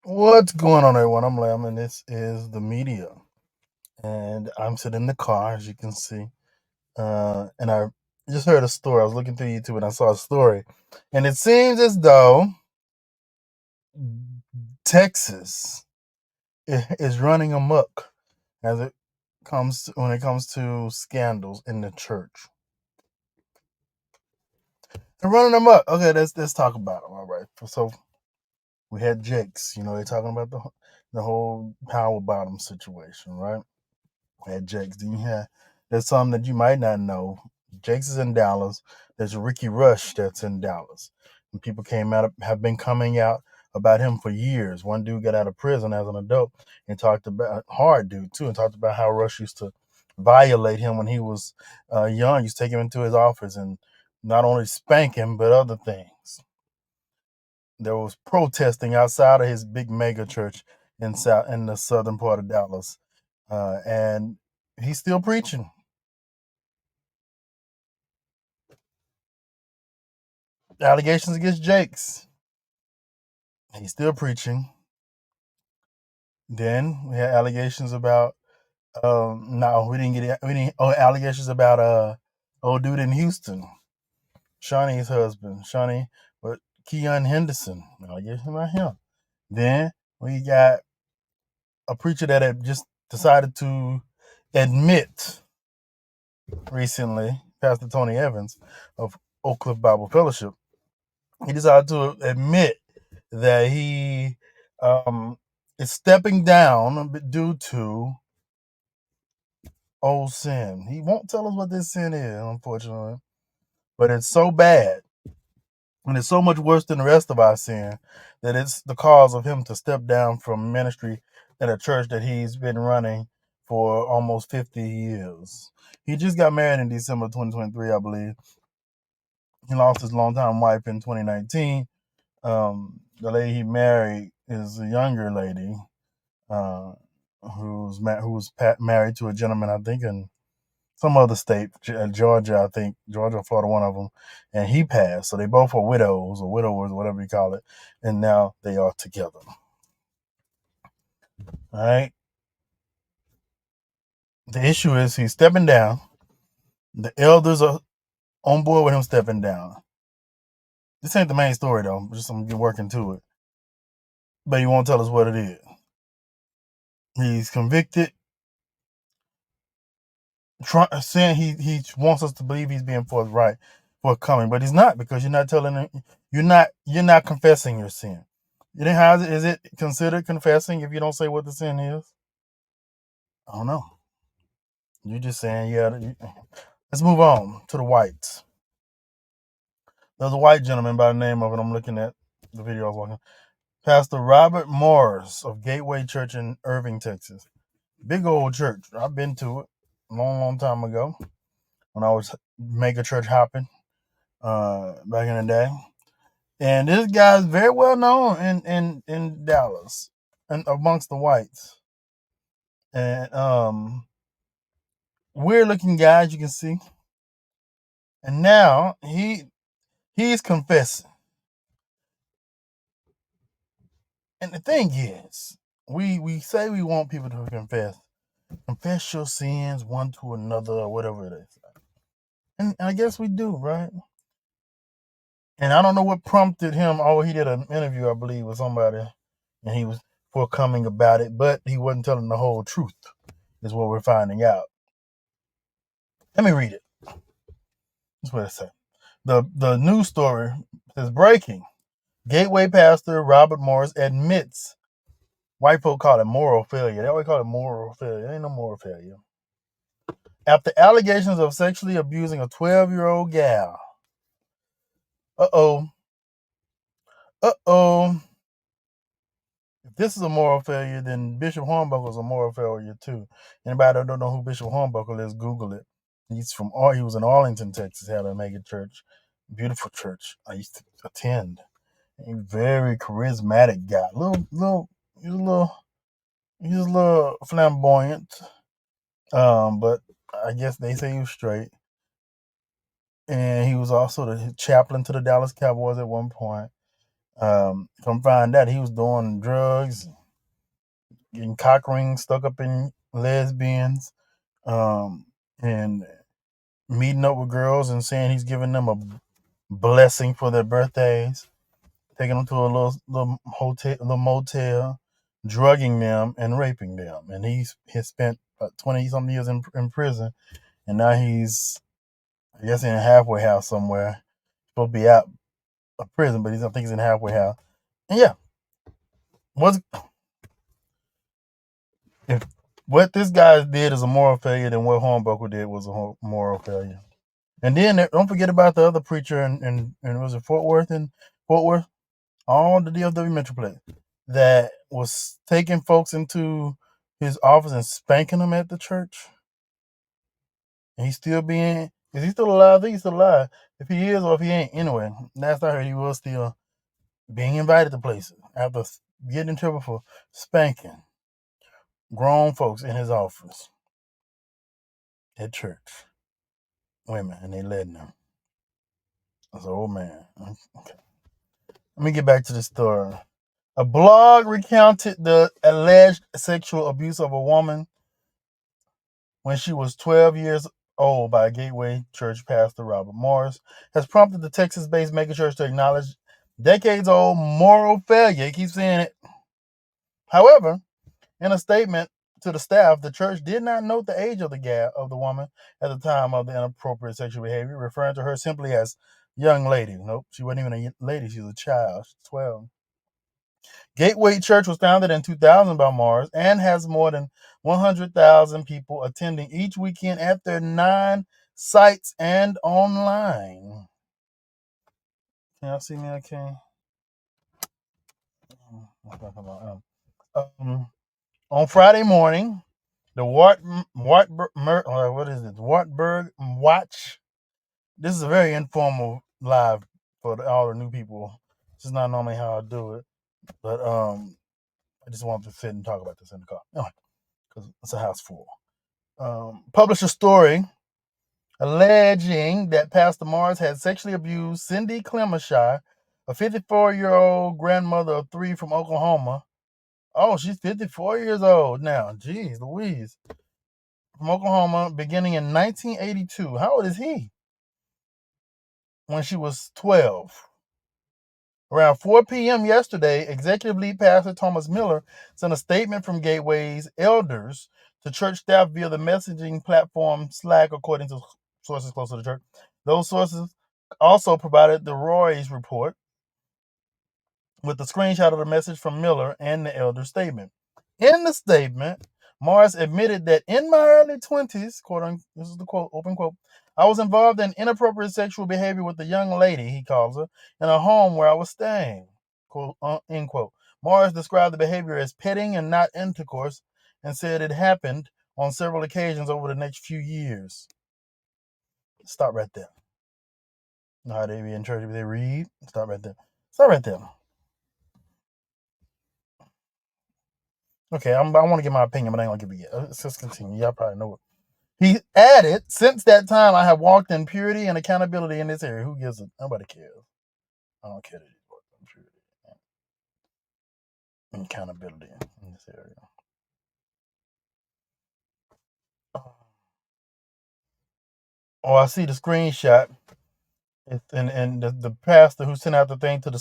What's going on, everyone? I'm Lam, and this is the media. And I'm sitting in the car, as you can see. And I just heard a story. I was looking through YouTube and I saw a story. And it seems as though Texas is running amok as it when it comes to scandals in the church. They're running amok. Okay, let's talk about them. All right. So we had Jake's. They're talking about the whole power bottom situation, right? At Jake's. There's some that you might not know. Jake's is in Dallas. There's Ricky Rush that's in Dallas. And people have been coming out about him for years. One dude got out of prison as an adult and talked about, hard dude too, and talked about how Rush used to violate him when he was young. Used to take him into his office and not only spank him, but other things. There was protesting outside of his big mega church in the southern part of Dallas, and he's still preaching. Allegations against Jake's. He's still preaching. Then we had allegations about no, we didn't get it. We didn't allegations about old dude in Houston, Shawnee's husband, Shawnee, but Keon Henderson. Allegations about him. Then we got a preacher that had just decided to admit recently, Pastor Tony Evans of Oak Cliff Bible Fellowship. He decided to admit that he is stepping down due to old sin. He won't tell us what this sin is, unfortunately, but it's so bad and it's so much worse than the rest of our sin that it's the cause of him to step down from ministry in a church that he's been running for almost 50 years. He just got married in December 2023, I believe. He lost his longtime wife in 2019. The lady he married is a younger lady uh, who was married to a gentleman, I think, in some other state, Georgia, I think, Georgia or Florida, one of them, and he passed. So they both are widows or widowers, whatever you call it, and now they are together. All right. The issue is he's stepping down. The elders are on board with him stepping down. This ain't the main story though. Just I'm working to it, but he won't tell us what it is. He's convicted, saying he wants us to believe he's being forthcoming, but he's not, because you're not telling him, you're not confessing your sin. You know how is it considered confessing if you don't say what the sin is? I don't know. You're just saying, yeah. Let's move on to the whites. There's a white gentleman by the name of, and I'm looking at the video I was watching, Pastor Robert Morris of Gateway Church in Irving, Texas. Big old church. I've been to it a long time ago when I was mega church hopping back in the day. And this guy's very well known in Dallas and amongst the whites. And weird looking guy, as you can see. And now he's confessing. And the thing is, we say we want people to confess your sins one to another or whatever it is. And I guess we do, right? And I don't know what prompted him. Oh, he did an interview, I believe, with somebody, and he was forthcoming about it, but he wasn't telling the whole truth, is what we're finding out. Let me read it. That's what it said. The news story says, breaking. Gateway pastor Robert Morris admits. White folk call it moral failure. They always call it moral failure. Ain't no moral failure. After allegations of sexually abusing a 12-year-old gal. Uh-oh. If this is a moral failure, then Bishop Hornbuckle is a moral failure too. Anybody that don't know who Bishop Hornbuckle is, Google it. He was in Arlington, Texas, had a mega church. Beautiful church. I used to attend. A very charismatic guy. He's a little flamboyant. But I guess they say he was straight. And he was also the chaplain to the Dallas Cowboys at one point. Come find out he was doing drugs, getting cock rings stuck up in lesbians, and meeting up with girls and saying he's giving them a blessing for their birthdays, taking them to a little hotel, little motel, drugging them and raping them. And he spent about 20 something years in prison, and now he's, I guess, in a halfway house somewhere. Supposed to be out of prison, but I think he's in a halfway house. And yeah, what's if what this guy did is a moral failure, then what Hornbuckle did was a moral failure. And then don't forget about the other preacher in was it Fort Worth, all the DFW Metroplex, that was taking folks into his office and spanking them at the church. And he's still being, is he still alive? I think he's still alive. If he is or if he ain't, anyway, last I heard he was still being invited to places after getting in trouble for spanking grown folks in his office at church. Women, and they letting them. I said, oh man. Okay. Let me get back to the story. A blog recounted the alleged sexual abuse of a woman when she was 12 years old by Gateway Church pastor Robert Morris, has prompted the Texas-based megachurch to acknowledge decades-old moral failure. He keeps saying it. However, in a statement to the staff, the church did not note the age of the woman at the time of the inappropriate sexual behavior, referring to her simply as young lady. Nope, she wasn't even a lady. She was a child. She's 12. Gateway Church was founded in 2000 by Mars and has more than 100,000 people attending each weekend at their 9 sites and online. Can y'all see me okay? On Friday morning, the Wartburg Watch. This is a very informal live for all the new people. This is not normally how I do it, but I just wanted to sit and talk about this in the car. Anyway, because it's a house full. Published a story alleging that Pastor Mars had sexually abused Cindy Clemershy, a 54-year-old grandmother of 3 from Oklahoma. Oh, she's 54 years old now. Jeez Louise. From Oklahoma, beginning in 1982. How old is he? When she was 12. Around 4 p.m. yesterday, Executive Lead Pastor Thomas Miller sent a statement from Gateway's elders to church staff via the messaging platform Slack, according to sources close to the church. Those sources also provided the Roy's report with a screenshot of the message from Miller and the elder statement. In the statement, Morris admitted that in my early 20s, quote, this is the quote, open quote, I was involved in inappropriate sexual behavior with a young lady, he calls her, in a home where I was staying, quote, end quote. Morris described the behavior as petting and not intercourse and said it happened on several occasions over the next few years. Stop right there. You know how they be in church, they read? Stop right there. Stop right there. Okay, I want to give my opinion, but I ain't gonna give it yet. Let's just continue. Y'all probably know it. He added, since that time, I have walked in purity and accountability in this area. Who gives it? Nobody cares. I don't care that he's walked in purity and accountability in this area. Oh, I see the screenshot. And the pastor who sent out the thing to the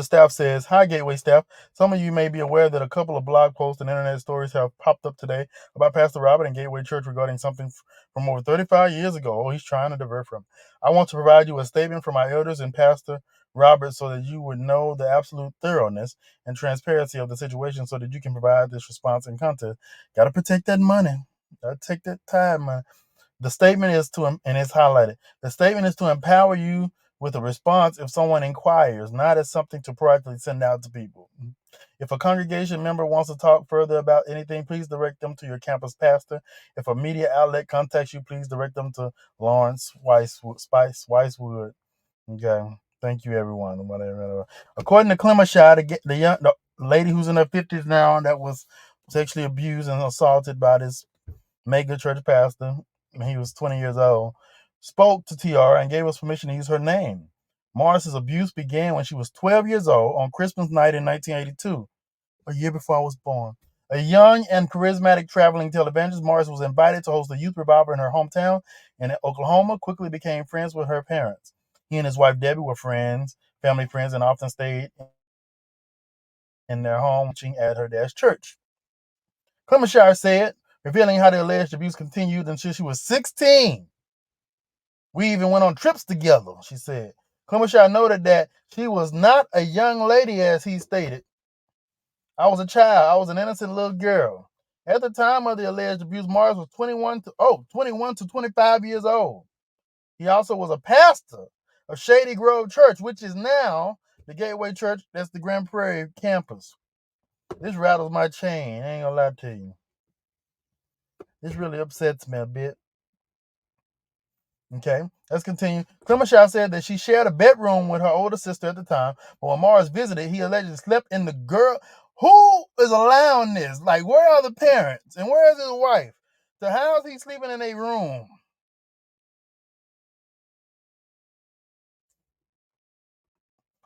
staff says, hi, Gateway staff. Some of you may be aware that a couple of blog posts and internet stories have popped up today about Pastor Robert and Gateway Church regarding something from over 35 years ago. Oh, he's trying to divert from. I want to provide you a statement from our elders and Pastor Robert so that you would know the absolute thoroughness and transparency of the situation so that you can provide this response and content. Got to protect that money. Got to take that time, man. The statement is and it's highlighted. The statement is to empower you with a response if someone inquires, not as something to proactively send out to people. If a congregation member wants to talk further about anything, please direct them to your campus pastor. If a media outlet contacts you, please direct them to Lawrence Weiswood. Okay. Thank you, everyone. Whatever. According to Clemershy, the lady who's in her 50s now that was sexually abused and assaulted by this mega church pastor when he was 20 years old, spoke to TR and gave us permission to use her name. Morris's abuse began when she was 12 years old on Christmas night in 1982, a year before I was born. A young and charismatic traveling televangelist, Morris was invited to host a youth revival in her hometown in Oklahoma, quickly became friends with her parents. He and his wife Debbie were friends, family friends, and often stayed in their home teaching at her dad's church. Clemenshire said, revealing how the alleged abuse continued until she was 16. We even went on trips together, she said. Clemenshire noted that she was not a young lady, as he stated. I was a child. I was an innocent little girl. At the time of the alleged abuse, Morris was 21 to 25 years old. He also was a pastor of Shady Grove Church, which is now the Gateway Church. That's the Grand Prairie campus. This rattles my chain. I ain't gonna lie to you. This really upsets me a bit. Okay, let's continue. Clemenshire said that she shared a bedroom with her older sister at the time, but when Morris visited, he allegedly slept in the girl. Who is allowing this? Like, where are the parents? And where is his wife? So how is he sleeping in a room?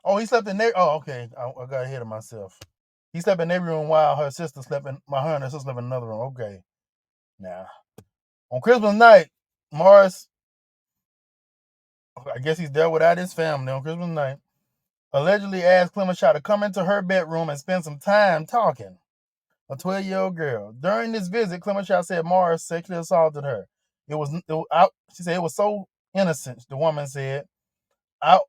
Oh, he slept in there. Oh, okay. I got ahead of myself. He slept in their room while her sister slept in. Her and her sister slept in another room. Okay. Now, on Christmas night, Morris, I guess he's there without his family on Christmas night, allegedly asked Clemenshire to come into her bedroom and spend some time talking. A 12-year-old girl. During this visit, Clemenshire said Morris sexually assaulted her. She said it was so innocent. The woman said, I,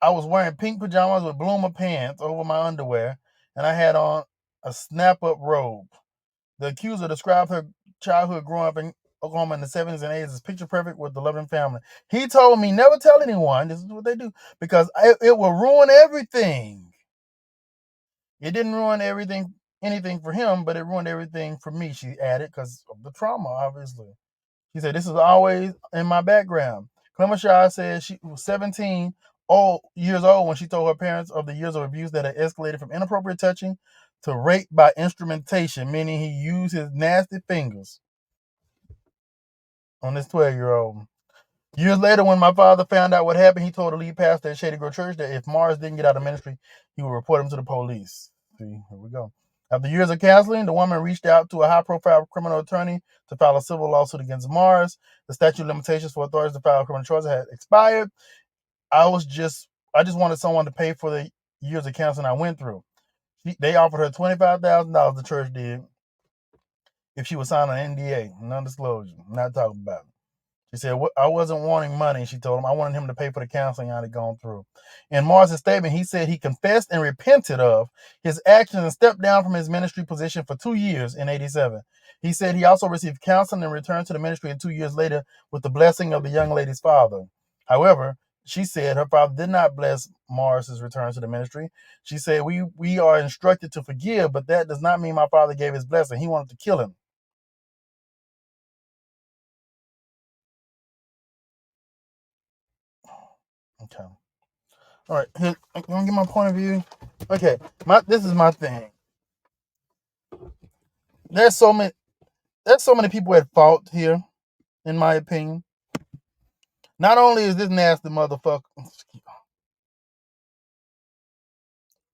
I was wearing pink pajamas with bloomer pants over my underwear, and I had on a snap-up robe. The accuser described her childhood growing up in Oklahoma in the 70s and 80s as picture perfect with the loving family. He told me never tell anyone. This is what they do because it will ruin everything. It didn't ruin anything for him, but it ruined everything for me, she added, because of the trauma, obviously. She said, this is always in my background. Clemenshire said she was 17 years old when she told her parents of the years of abuse that had escalated from inappropriate touching to rape by instrumentation, meaning he used his nasty fingers on this 12-year-old. Years later, when my father found out what happened, he told the lead pastor at Shady Grove Church that if Morris didn't get out of ministry, he would report him to the police. See, here we go. After years of counseling, the woman reached out to a high-profile criminal attorney to file a civil lawsuit against Morris. The statute of limitations for authorities to file criminal charges had expired. I just wanted someone to pay for the years of counseling I went through. They offered her $25,000, the church did, if she would sign an NDA, non-disclosure, not talking about it. She said, I wasn't wanting money, she told him. I wanted him to pay for the counseling I had gone through. In Morris' statement, he said he confessed and repented of his actions and stepped down from his ministry position for 2 years in 87. He said he also received counseling and returned to the ministry 2 years later with the blessing of the young lady's father. However, she said her father did not bless Morris's return to the ministry. She said, we are instructed to forgive, but that does not mean my father gave his blessing. He wanted to kill him. Okay. All right, here, I'm gonna get my point of view. Okay, this is my thing. There's so many people at fault here, in my opinion. Not only is this nasty motherfucker,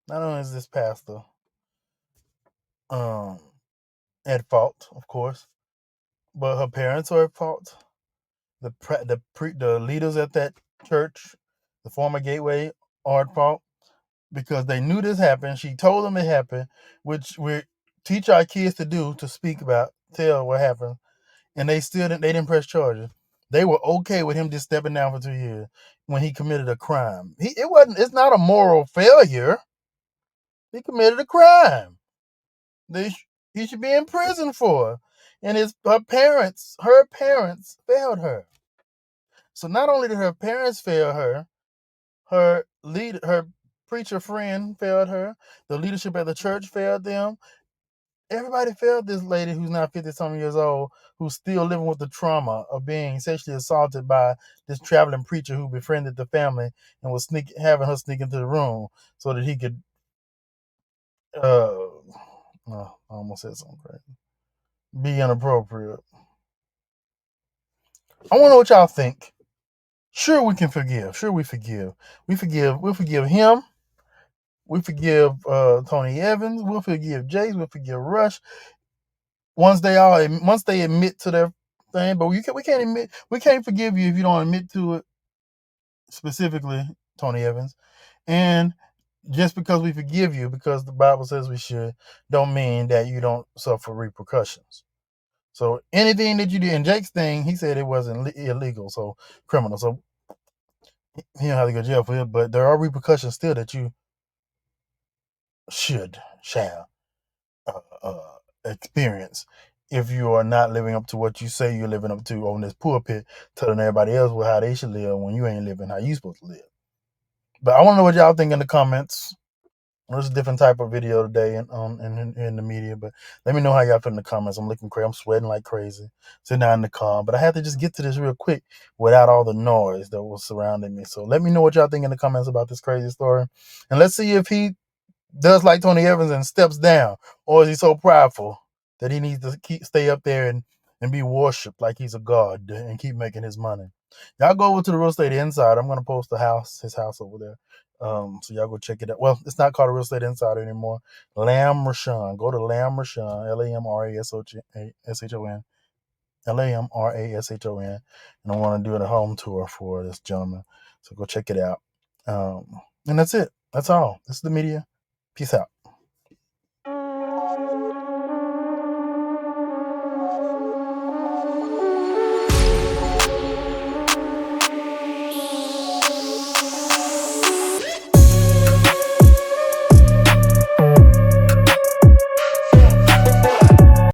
not only is this pastor um at fault, of course, but her parents are at fault. The leaders at that church, the former Gateway, are at fault because they knew this happened. She told them it happened, which we teach our kids to do, to speak about, tell what happened, and they didn't press charges. They were okay with him just stepping down for 2 years when he committed a crime. It's not a moral failure. He committed a crime. He should be in prison for. And her parents failed her. So not only did her parents fail her, her preacher friend failed her, the leadership at the church failed them. Everybody failed this lady who's now 50-some years old, who's still living with the trauma of being sexually assaulted by this traveling preacher who befriended the family and was having her sneak into the room so that he could, I almost said something crazy, be inappropriate. I want to know what y'all think. Sure, we can forgive. Sure, we forgive. We forgive. We'll forgive him. We forgive Tony Evans. We'll forgive Jace. We'll forgive Rush. Once they admit to their thing, but we can't forgive you if you don't admit to it, specifically Tony Evans. And just because we forgive you, because the Bible says we should, don't mean that you don't suffer repercussions. So anything that you did in Jake's thing, he said it wasn't illegal, so criminal. So he don't have to go to jail for it, but there are repercussions still that you shall experience if you are not living up to what you say you're living up to on this pulpit, telling everybody else how they should live when you ain't living how you supposed to live. But I want to know what y'all think in the comments. There's a different type of video today in the media, but let me know how y'all feel in the comments. I'm looking crazy. I'm sweating like crazy, sitting down in the car. But I had to just get to this real quick without all the noise that was surrounding me. So let me know what y'all think in the comments about this crazy story. And let's see if he does like Tony Evans and steps down, or is he so prideful that he needs to stay up there and be worshipped like he's a god and keep making his money. Y'all go over to the Real Estate Insider. I'm gonna post his house over there. So y'all go check it out. Well, it's not called a Real Estate Insider anymore. Lam Rashawn. Go to Lam Rashawn, LAMRASHON, LAMRASHON, and I want to do a home tour for this gentleman. So go check it out. And that's it. That's all. This is the media. Peace out.